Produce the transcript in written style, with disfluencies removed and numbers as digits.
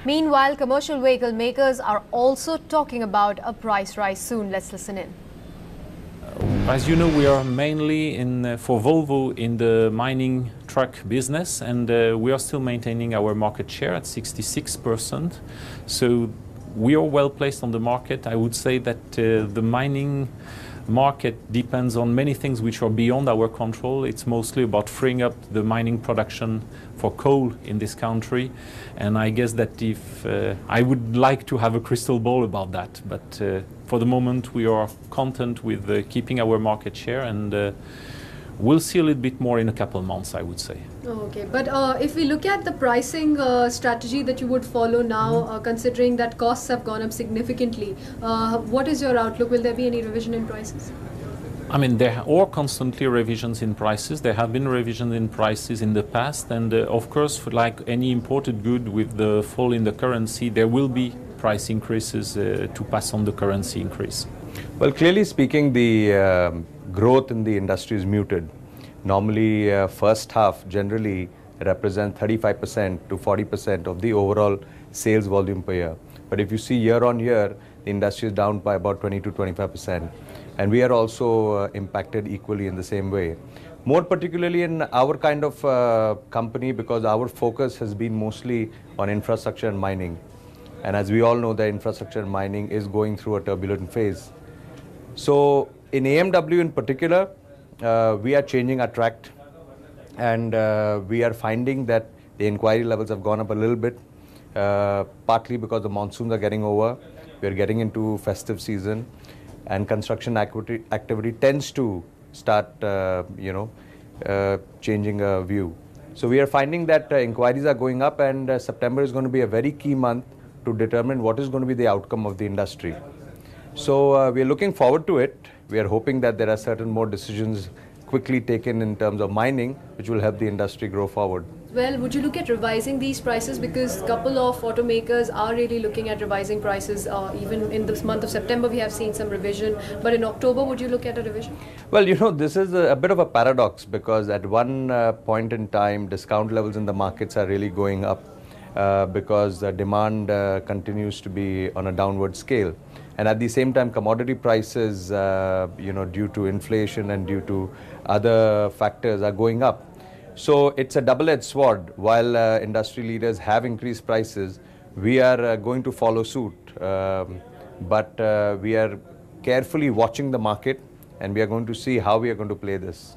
Meanwhile, commercial vehicle makers are also talking about a price rise soon. Let's listen in. As you know, we are mainly for Volvo in the mining truck business, and we are still maintaining our market share at 66%. So we are well placed on the market. I would say that the mining market depends on many things which are beyond our control. It's mostly about freeing up the mining production for coal in this country, and I guess that if I would like to have a crystal ball about that, but for the moment we are content with keeping our market share, and we'll see a little bit more in a couple of months, I would say. Okay, but if we look at the pricing strategy that you would follow now, considering that costs have gone up significantly, what is your outlook? Will there be any revision in prices? I mean, there are constantly revisions in prices. There have been revisions in prices in the past, and of course, like any imported good with the fall in the currency, there will be price increases to pass on the currency increase. Well, clearly speaking, the growth in the industry is muted. Normally, first half generally represents 35% to 40% of the overall sales volume per year. But if you see year on year, the industry is down by about 20 to 25%. And we are also impacted equally in the same way. More particularly in our kind of company, because our focus has been mostly on infrastructure and mining. And as we all know, the infrastructure and mining is going through a turbulent phase. So in AMW in particular, we are changing our track, and we are finding that the inquiry levels have gone up a little bit, partly because the monsoons are getting over. We are getting into festive season, and construction activity tends to start, changing a view. So we are finding that inquiries are going up, and September is going to be a very key month to determine what is going to be the outcome of the industry. So we are looking forward to it. We are hoping that there are certain more decisions quickly taken in terms of mining, which will help the industry grow forward. Well, would you look at revising these prices? Because a couple of automakers are really looking at revising prices. Even in this month of September, we have seen some revision. But in October, would you look at a revision? Well, this is a bit of a paradox, because at one point in time, discount levels in the markets are really going up because demand continues to be on a downward scale. And at the same time, commodity prices, due to inflation and due to other factors, are going up. So it's a double-edged sword. While industry leaders have increased prices, we are going to follow suit. But we are carefully watching the market, and we are going to see how we are going to play this.